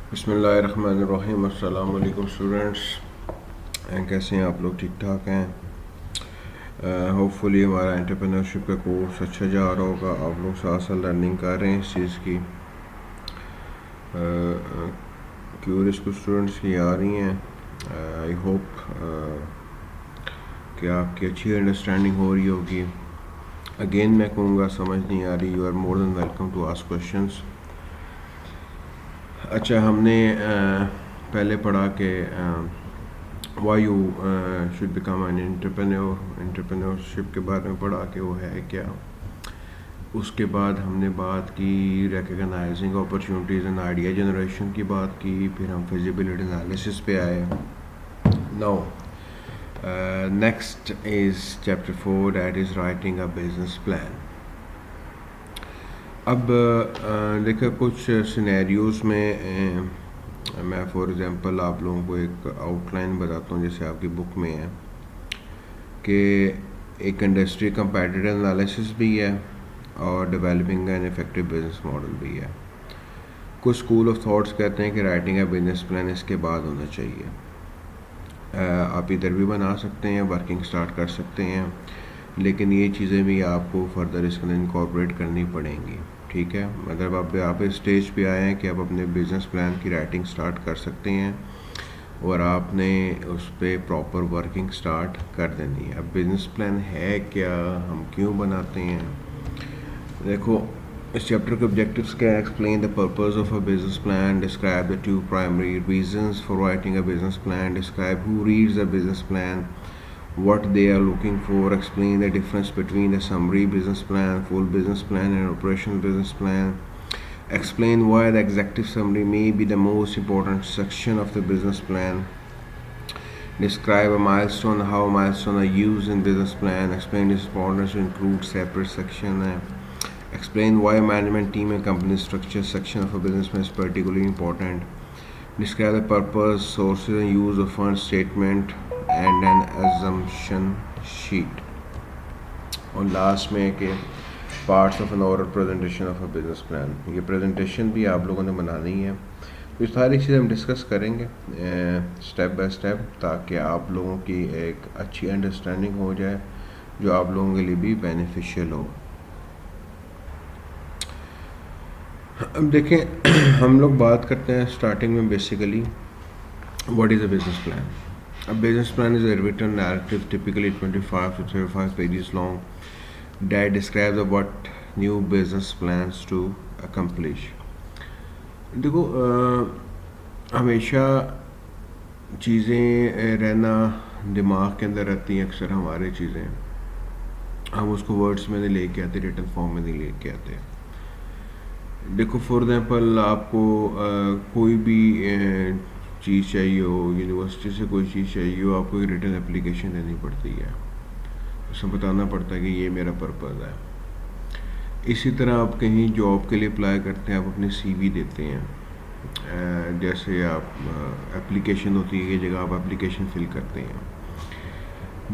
बिस्मिल्लाहिर्रहमानिर्रहीम। अस्सलाम वालेकुम स्टूडेंट्स, कैसे हैं आप लोग? ठीक ठाक हैं? होपफुली हमारा एंटरप्रेन्योरशिप का कोर्स अच्छा जा रहा होगा। आप लोग साथ साथ लर्निंग कर रहे हैं इस चीज़ की। क्यूरीज कुछ स्टूडेंट्स की आ रही हैं। आई होप कि आपकी अच्छी अंडरस्टैंडिंग हो रही होगी। अगेन मैं कहूँगा, समझ नहीं आ रही, you are more than welcome to ask questions. अच्छा, हमने पहले पढ़ा कि why you should become an entrepreneurship के बारे में पढ़ा कि वो है क्या। उसके बाद हमने बात की recognising opportunities and idea generation की बात की। फिर हम फिजिबिलिटी एनालिसिस पे आए। Now next is chapter 4, that is writing a business plan. अब देखो, कुछ सिनेरियोज़ में मैं फॉर एग्ज़ाम्पल आप लोगों को एक आउटलाइन बताता हूँ, जैसे आपकी बुक में है कि एक इंडस्ट्री कंपेटिटिव एनालिसिस भी है और developing an effective business model भी है। कुछ स्कूल ऑफ थॉट्स कहते हैं कि राइटिंग अ बिजनेस प्लान इसके बाद होना चाहिए। आप इधर भी बना सकते हैं, वर्किंग स्टार्ट कर सकते हैं, लेकिन ये चीज़ें भी आपको फर्दर इसके अंदर इनकॉर्पोरेट करनी पड़ेंगी। ठीक है, मतलब आप इस स्टेज पे आए हैं कि आप अपने बिजनेस प्लान की राइटिंग स्टार्ट कर सकते हैं और आपने उस पर प्रॉपर वर्किंग स्टार्ट कर देनी है। अब बिजनेस प्लान है क्या, हम क्यों बनाते हैं? देखो, इस चैप्टर के ऑब्जेक्टिव्स क्या है? Explain the purpose of a business plan, describe the 2 primary reasons for writing a business plan, describe who reads a business plan, what they are looking for, explain the difference between a summary business plan, full business plan and operational business plan, explain why the executive summary may be the most important section of the business plan, describe a milestone, how milestones are used in business plan, explain its importance to include separate section, explain why management team and company structure section of a business plan is particularly important, describe the purpose, sources and use of fund statement and an assumption sheet. और last में कि parts of N oral presentation of a business plan. ये presentation भी आप लोगों ने बनानी है। तो ये सारी चीज़ें हम डिस्कस करेंगे स्टेप बाय स्टेप, ताकि आप लोगों की एक अच्छी अंडरस्टैंडिंग हो जाए, जो आप लोगों के लिए भी बेनिफिशियल हो। अब देखें, हम लोग बात करते हैं स्टार्टिंग में basically what is a business plan. A business plan is a written narrative, typically 25 to 35 pages long, that describes what new business plans to accomplish. देखो, हमेशा चीज़ें रहना दिमाग के अंदर रहती हैं। अक्सर हमारे चीज़ें हम उसको वर्ड्स में नहीं लेके आते, रिटन फॉर्म में नहीं लेके आते। देखो, फॉर एग्जांपल आपको कोई भी चीज़ चाहिए हो, यूनिवर्सिटी से कोई चीज़ चाहिए हो, आपको एक रिटन एप्लीकेशन देनी पड़ती है, उसमें बताना पड़ता है कि ये मेरा पर्पज़ है। इसी तरह आप कहीं जॉब के लिए अप्लाई करते हैं, आप अपनी सीवी देते हैं। जैसे आप एप्लीकेशन होती है, ये जगह आप एप्लीकेशन फिल करते हैं।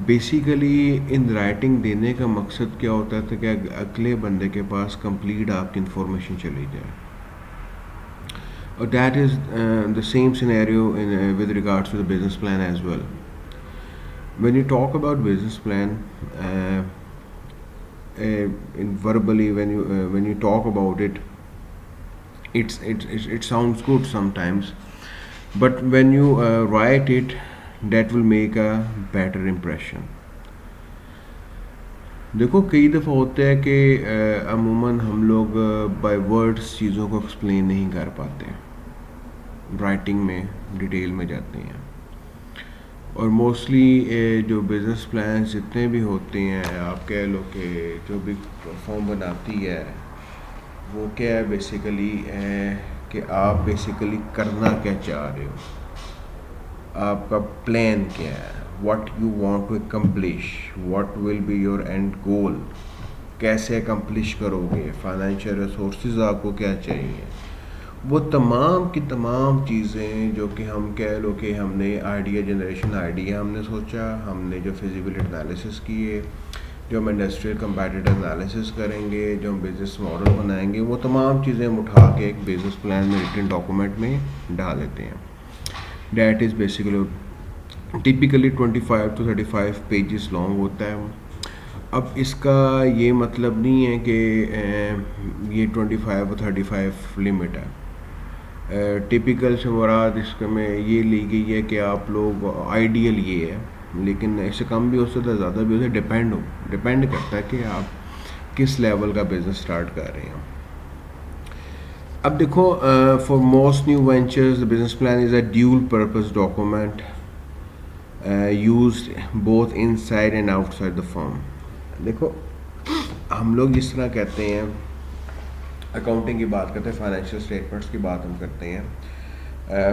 बेसिकली इन राइटिंग देने का मकसद क्या होता है कि अगले बंदे के पास कंप्लीट आपकी इंफॉर्मेशन चली जाए। That is the same scenario with regards to the business plan as well. When you talk about business plan, verbally, when you talk about it, it sounds good sometimes, but when you write it, that will make a better impression. देखो, कई दफ़ा होता है कि अमूमन हम लोग by words चीज़ों को एक्सप्लेन नहीं कर पाते, राइटिंग में डिटेल में जाते हैं। और मोस्टली जो बिज़नेस प्लान जितने भी होते हैं, आप कह लो कि जो भी फॉर्म बनाती है वो क्या है बेसिकली, कि आप बेसिकली करना क्या चाह रहे हो, आपका प्लान क्या है, what you want to accomplish, what will be your end goal, कैसे accomplish करोगे, फाइनेंशियल रिसोर्सेज आपको क्या चाहिए, वो तमाम की तमाम चीज़ें जो कि हम कह लो कि हमने आइडिया जनरेशन, आइडिया हमने सोचा, हमने जो फिजिबिलिटी एनालिसिस किए, जो हम इंडस्ट्रियल कंपैटिटिव एनालिसिस करेंगे, जो हम बिज़नेस मॉडल बनाएंगे, वो तमाम चीज़ें हम उठा के एक बिज़नेस प्लान में रिटन डॉक्यूमेंट में डाल देते हैं। That is basically typically 25 to 35 pages long होता है। अब इसका ये मतलब नहीं है कि ये 25 और 35 लिमिट है। टिपिकल से मुराद इसमें ये ली गई है कि आप लोग आइडियल ये है, लेकिन इससे कम भी हो सकता है, ज़्यादा भी हो सकता है, डिपेंड करता है कि आप किस लेवल का बिज़नेस स्टार्ट कर रहे हैं। अब देखो, for most new ventures the business plan is a dual purpose document used both inside and outside the firm. देखो, हम लोग जिस तरह कहते हैं, अकाउंटिंग की बात करते हैं, फाइनेंशियल स्टेटमेंट्स की बात हम करते हैं।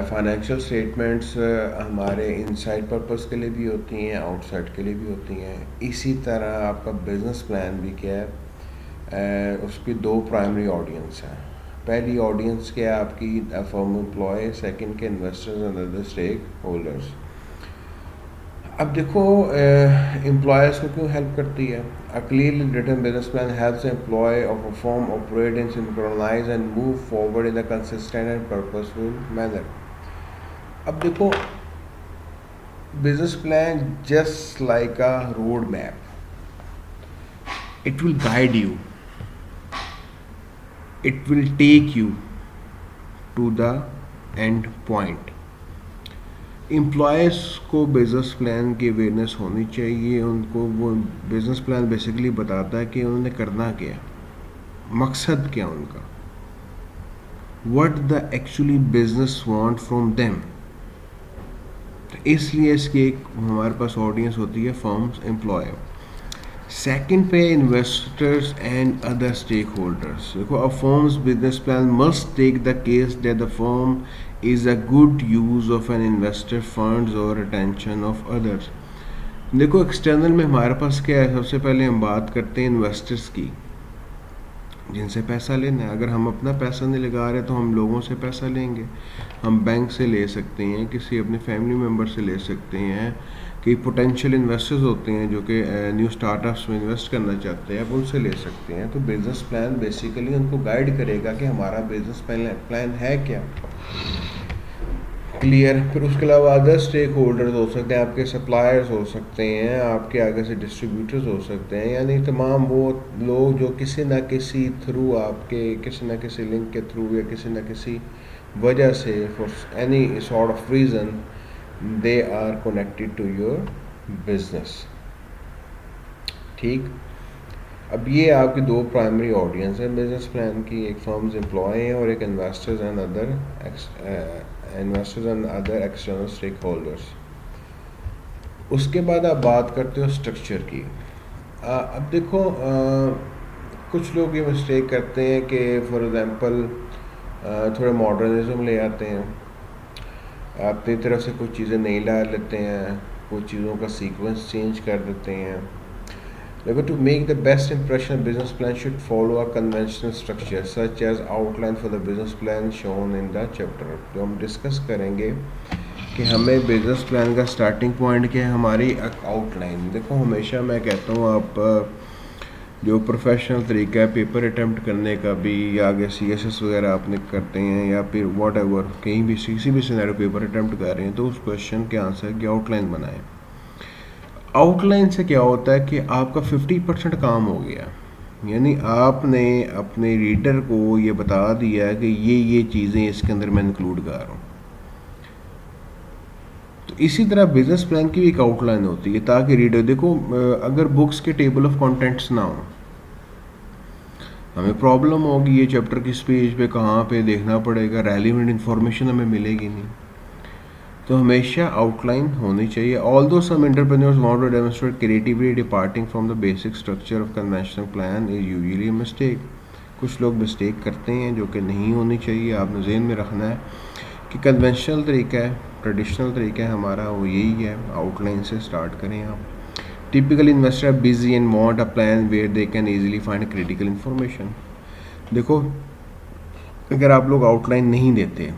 फाइनेंशियल स्टेटमेंट्स हमारे इनसाइड पर्पस के लिए भी होती हैं, आउटसाइड के लिए भी होती हैं। इसी तरह आपका बिजनेस प्लान भी क्या है, उसकी दो प्राइमरी ऑडियंस हैं। पहली ऑडियंस क्या है आपकी, फर्म एम्प्लॉय, सेकंड के investors and other stake holders. अब देखो, एम्प्लॉयर्स को क्यों हेल्प करती है? A clearly written business plan helps the employee of a firm operate and synchronize and move forward in a consistent and purposeful manner. अब देखो, business plan just like a road map. It will guide you. It will take you to the end point. Employees को business plan की awareness होनी चाहिए। उनको वो business plan basically बताता है कि उन्होंने करना क्या, मकसद क्या उनका, what the actually business want from them. तो इसलिए इसकी एक हमारे पास ऑडियंस होती है, फर्म्स, एम्प्लॉय। सेकंड पे investors and other stake holders. देखो, a firms business plan must take the case that the firm is a good use of an investor funds or attention of others. देखो, external में हमारे पास क्या है, सबसे पहले हम बात करते हैं इन्वेस्टर्स की, जिनसे पैसा लेना है। अगर हम अपना पैसा नहीं लगा रहे तो हम लोगों से पैसा लेंगे। हम बैंक से ले सकते हैं, किसी अपने फैमिली मेम्बर से ले सकते हैं, कई पोटेंशियल इन्वेस्टर्स होते हैं जो कि न्यू स्टार्टअप्स में इन्वेस्ट करना चाहते हैं, आप उनसे ले सकते हैं। तो बिजनेस प्लान बेसिकली उनको गाइड करेगा कि हमारा बिजनेस प्लान है क्या, क्लियर। फिर उसके अलावा अदर स्टेक होल्डर्स हो सकते हैं, आपके सप्लायर्स हो सकते हैं, आपके आगे से डिस्ट्रीब्यूटर्स हो सकते हैं, यानी तमाम वो लोग जो किसी न किसी थ्रू, आपके किसी न किसी लिंक के थ्रू या किसी न किसी वजह से, for any sort of reason, they are connected to your business. ठीक, अब ये आपकी दो प्राइमरी ऑडियंस है बिजनेस प्लान की, एक फर्म्स एम्प्लॉय हैं और एक investors and other external stake holders. उसके बाद आप बात करते हो स्ट्रक्चर की। अब देखो, कुछ लोग ये मिस्टेक करते हैं कि फॉर एग्जांपल थोड़ा मॉडर्निज्म ले आते हैं, अपनी तरफ से कुछ चीज़ें नहीं ला लेते हैं, कुछ चीज़ों का सीक्वेंस चेंज कर देते हैं। देखो, to make the best impression, a business plan should follow a conventional structure such as outline for the business plan shown in the chapter। जो हम डिस्कस करेंगे कि हमें बिजनेस प्लान का स्टार्टिंग पॉइंट क्या है, हमारी आउटलाइन। देखो, हमेशा मैं कहता हूँ, आप जो प्रोफेशनल तरीका है पेपर अटैम्प्ट करने का भी, या आगे CSS वगैरह आपने करते हैं, या फिर वॉट एवर कहीं भी किसी भी सिनेरियो पेपर अटैम्प्ट कर रहे हैं, तो उस क्वेश्चन के आंसर की आउटलाइन बनाएं। आउटलाइन से क्या होता है कि आपका 50% काम हो गया, यानी आपने अपने रीडर को ये बता दिया है कि ये चीज़ें इसके अंदर मैं इंक्लूड कर रहा हूँ। तो इसी तरह बिजनेस प्लान की भी एक आउटलाइन होती है, ताकि रीडर, देखो, अगर बुक्स के टेबल ऑफ कंटेंट्स ना हो, हमें प्रॉब्लम होगी, ये चैप्टर किस पेज पे कहाँ पे देखना पड़ेगा, रेलिवेंट इन्फॉर्मेशन हमें मिलेगी नहीं। तो हमेशा आउटलाइन होनी चाहिए। Although some entrepreneurs want to demonstrate creativity departing from the basic structure of conventional plan is usually a mistake. कुछ लोग मिस्टेक करते हैं जो कि नहीं होनी चाहिए। आपने ज़हन में रखना है कि कन्वेंशनल तरीका है, ट्रेडिशनल तरीका है हमारा, वो यही है, आउटलाइन से स्टार्ट करें आप। Typically investor are busy and want a plan where they can easily find critical information. देखो, अगर आप लोग आउटलाइन नहीं देते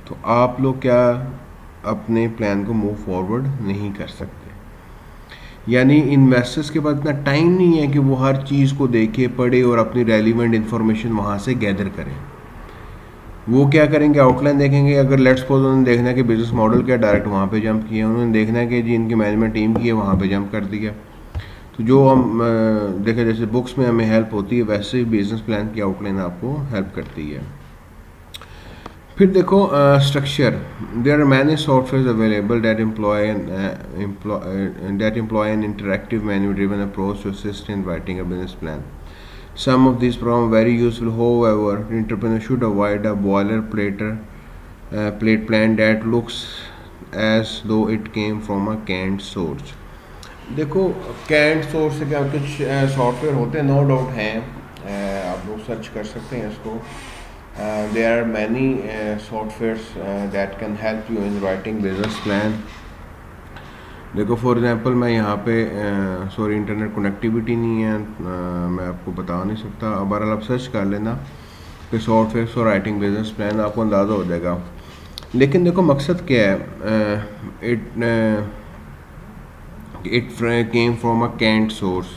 तो आप लोग क्या अपने प्लान को मूव फॉरवर्ड नहीं कर सकते। यानी इन्वेस्टर्स के पास इतना टाइम नहीं है कि वो हर चीज़ को देखे, पढ़े और अपनी रेलिवेंट इन्फॉर्मेशन वहाँ से गैदर करें। वो क्या करेंगे, आउटलाइन देखेंगे। अगर लेट्स सपोज उन्होंने देखना है कि बिजनेस मॉडल क्या, डायरेक्ट वहाँ पे जंप किया। उन्होंने देखना है कि जी इनकी मैनेजमेंट टीम की है, वहाँ पे जंप कर दिया। तो जो हम देखें, जैसे बुक्स में हमें हेल्प होती है, वैसे ही बिजनेस प्लान की आउटलाइन आपको हेल्प करती है। फिर देखो structure. There are many software available that employ an interactive menu driven approach to assist in writing a business plan. Some of these programs are very useful. However, entrepreneurs should avoid a plate plan that looks as though it came from a canned source. देखो canned source से क्या कुछ software होते हैं, no doubt हैं, आप लोग search कर सकते हैं इसको. There are many softwares that can help you in writing business plan. देखो फॉर एग्ज़ाम्पल मैं यहाँ पे सॉरी इंटरनेट कनेक्टिविटी नहीं है, मैं आपको बता नहीं सकता. अब आप सर्च कर लेना कि software for writing business plan, आपको अंदाज़ा हो जाएगा. लेकिन देखो मकसद क्या है, it came from a canned source.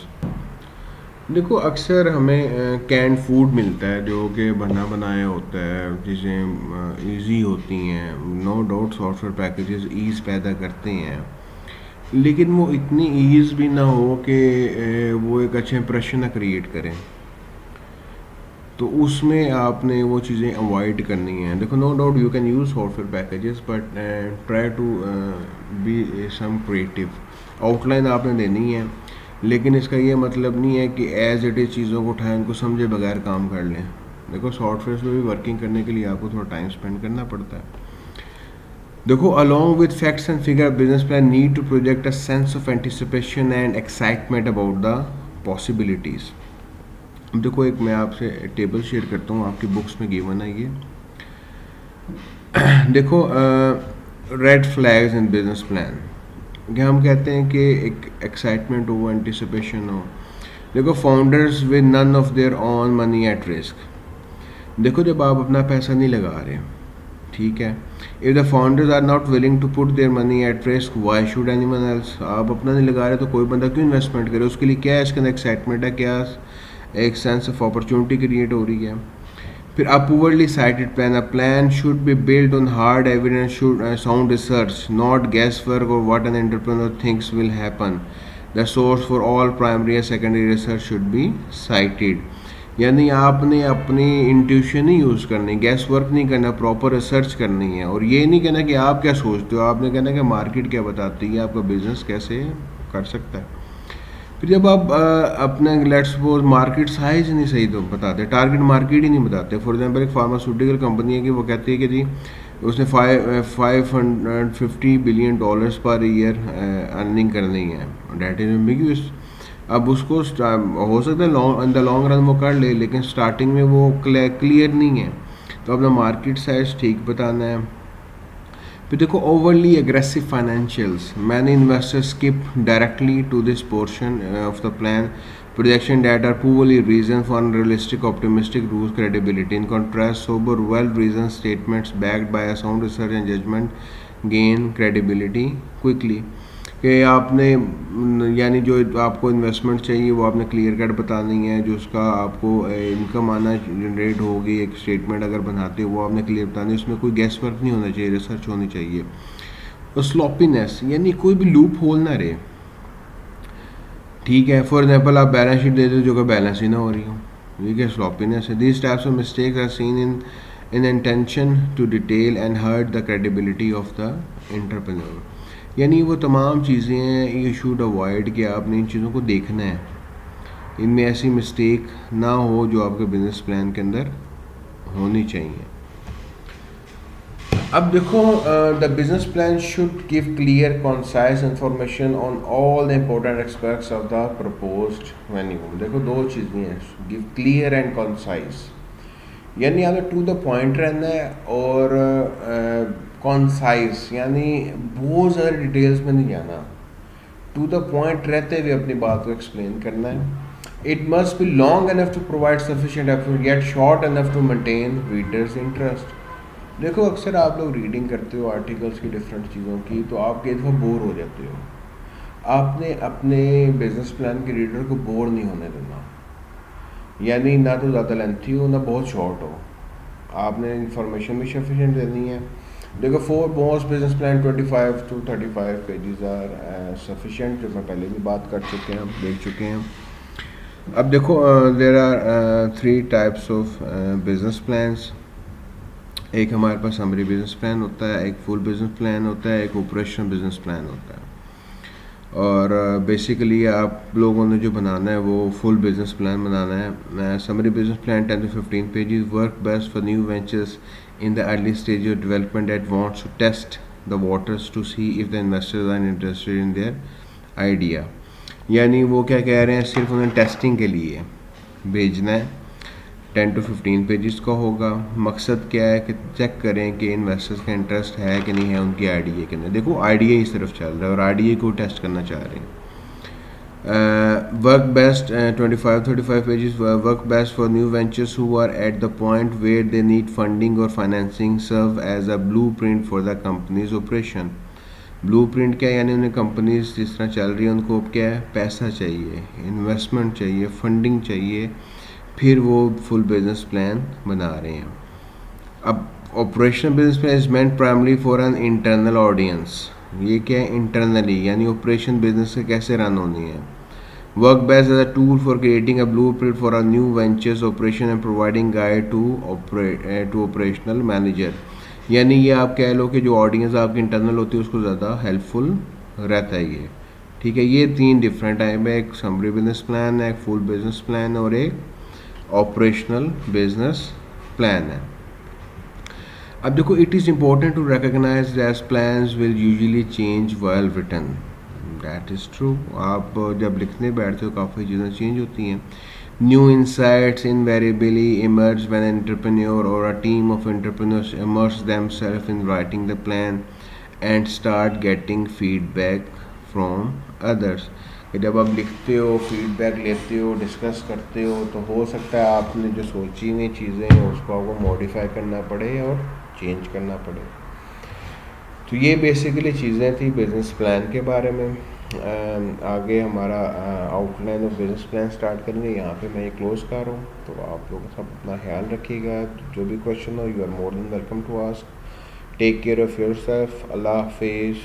देखो अक्सर हमें कैंड फूड मिलता है जो कि बना बनाया होता है, चीज़ें ईजी होती हैं. No doubt software packages ease पैदा करते हैं, लेकिन वो इतनी ईज़ भी ना हो कि वो एक अच्छे इंप्रेशन ना क्रिएट करें. तो उसमें आपने वो चीज़ें अवॉइड करनी हैं. देखो no doubt you can use software packages, but try to be some creative. Outline आपने देनी है, लेकिन इसका ये मतलब नहीं है कि एज इट इज़ चीज़ों को उठाएं, उनको समझे बगैर काम कर लें. देखो सॉफ्टवेयर में भी वर्किंग करने के लिए आपको थोड़ा टाइम स्पेंड करना पड़ता है. देखो along with facts and figure, business plan need to project a sense of anticipation and excitement about the possibilities. अब देखो एक मैं आपसे टेबल शेयर करता हूँ, आपकी बुक्स में गिवन है ये. देखो red flags in business plan, हम कहते हैं कि एक एक्साइटमेंट हो, एंटिसिपेशन हो. देखो founders with none of their own money at risk. देखो जब आप अपना पैसा नहीं लगा रहे, ठीक है, if the founders are not willing to put their money at risk, why should anyone else. आप अपना नहीं लगा रहे तो कोई बंदा क्यों इन्वेस्टमेंट करे. उसके लिए क्या है, इसके अंदर एक्साइटमेंट है, क्या एक सेंस ऑफ अपॉर्चुनिटी क्रिएट हो रही है. फिर a poorly cited plan. A plan should be build on hard evidence, should sound research, not guesswork और what an entrepreneur thinks will happen. The source for all primary and secondary research should be cited. यानी आपने अपनी intuition ही use करनी, guesswork नहीं करना, proper research करनी है. और ये नहीं कहना कि आप क्या सोचते हो, आपने कहना कि मार्केट क्या बताती है, आपका बिजनेस कैसे कर सकता है. फिर जब आप अपने लेट्स सपोज मार्केट साइज नहीं सही तो बताते, टारगेट मार्केट ही नहीं बताते. फॉर एग्जांपल एक फार्मास्यूटिकल कंपनी है कि वो कहती है कि जी उसने 550 billion dollars per year earning करनी है. That is ambiguous. अब उसको हो सकता है इन द लॉन्ग रन वो कर ले, लेकिन स्टार्टिंग में वो क्लियर नहीं है. तो अपना मार्केट साइज ठीक बताना है. फिर देखो overly aggressive financials. Many investors skip directly to this portion of the plan. Projection that are poorly reasoned for unrealistic, optimistic lose credibility. In contrast, sober, well-reasoned statements backed by a sound research and judgment gain credibility quickly. कि आपने यानी जो आपको investment चाहिए वो आपने clear cut बतानी है, जो उसका आपको इनकम आना जनरेट होगी, एक स्टेटमेंट अगर बनाते हो वो आपने क्लियर बतानी है. उसमें कोई गैस वर्क नहीं होना चाहिए, रिसर्च होनी चाहिए. और स्लॉपीनेस यानी कोई भी लूप होल ना रहे, ठीक है. फॉर एग्जांपल आप बैलेंस शीट दे दो जो कि बैलेंस ही ना हो रही हो, ये क्या स्लॉपीनेस है. These types of mistakes are seen in intention to detail and hurt the credibility of the entrepreneur. यानी वो तमाम चीज़ें हैं, यू शुड अवॉइड कि आपने इन चीज़ों को देखना है, इनमें ऐसी मिस्टेक ना हो जो आपके बिजनेस प्लान के अंदर होनी चाहिए. अब देखो the business plan should give clear concise information on all the important aspects of the proposed venue. देखो दो चीज़ें हैं, गिव क्लियर एंड कॉन्साइज. यानी आपने टू द पॉइंट रहना है, और कॉन्साइज यानी बहुत ज़्यादा डिटेल्स में नहीं जाना, टू द पॉइंट रहते हुए अपनी बात को एक्सप्लेन करना है. It must be long enough to provide sufficient effort yet short enough to maintain readers interest. देखो अक्सर आप लोग रीडिंग करते हो आर्टिकल्स की, डिफरेंट चीज़ों की, तो आप कई दफ़ा बोर हो जाते हो. आपने अपने बिजनेस प्लान के रीडर को बोर नहीं होने देना, यानी ना तो ज़्यादा लेंथी हो ना बहुत शॉर्ट हो, आपने इंफॉर्मेशन भी सफिशेंट देनी है। देखो for most business plan 25 to 35 pages are sufficient, जो मैं पहले भी बात कर चुके हैं, देख चुके हैं। अब देखो there are 3 types of business plans. एक हमारे पास समरी बिजनेस प्लान होता है, एक फुल बिजनेस प्लान होता है, एक ऑपरेशनल बिजनेस प्लान होता है। और बेसिकली आप लोगों ने जो बनाना है वो फुल बिजनेस प्लान बनाना है। Summary business plan 10 to 15 pages, work best for new ventures in the early stage of development that wants to test the waters to see if the investors are interested in their idea। यानी वो क्या कह रहे हैं, सिर्फ उन्हें testing के लिए भेजना है। 10 to 15 पेजेस का होगा। मकसद क्या है कि चेक करें कि इन्वेस्टर्स का इंटरेस्ट है कि नहीं है उनकी आईडीए के अंदर। देखो आईडीए इस तरफ चल रहा है और आईडीए को टेस्ट करना चाह रहे हैं। Work best 25-35 pages, work best for new ventures who are at the point where they need funding or financing, serve as a blueprint for the company's operation। blueprint क्या है, यानी उन्हें कंपनीज जिस तरह चल रही है उनको क्या है, पैसा चाहिए, इन्वेस्टमेंट चाहिए, फंडिंग चाहिए, फिर वो फुल बिजनेस प्लान बना रहे हैं। अब operational business plan is meant primary for an internal audience. ये क्या है, इंटरनली, यानी ऑपरेशन बिजनेस से कैसे रन होनी है। Work best as a tool for creating a blueprint for a new ventures operation and providing guide to operational manager. यानी ये आप कह लो कि जो ऑडियंस आपकी इंटरनल होती है उसको ज़्यादा हेल्पफुल रहता है ये। ठीक है, ये 3 डिफरेंट टाइप है, एक समरी बिजनेस प्लान है, एक फुल बिजनेस प्लान और एक ऑपरेशनल बिजनेस प्लान है। अब देखो, it is important to recognise that plans will usually change while written. That is true. आप जब लिखने बैठते हो काफ़ी चीज़ें चेंज होती हैं। New insights invariably emerge when an entrepreneur और a team of entrepreneurs immerse themselves in writing the plan and start getting feedback from others. कि जब आप लिखते हो, फीडबैक लेते हो, डिस्कस करते हो, तो हो सकता है आपने जो सोची हुई चीज़ें हैं उसको आपको मॉडिफाई करना पड़े और चेंज करना पड़े। तो ये बेसिकली चीज़ें थी बिज़नेस प्लान के बारे में। आगे हमारा outline of business plan start करेंगे, यहाँ पे मैं ये क्लोज कर रहा हूँ। तो आप लोग सब अपना ख्याल रखिएगा, जो भी क्वेश्चन हो you are more than welcome to ask. Take care of yourself. अल्लाह हाफिज़।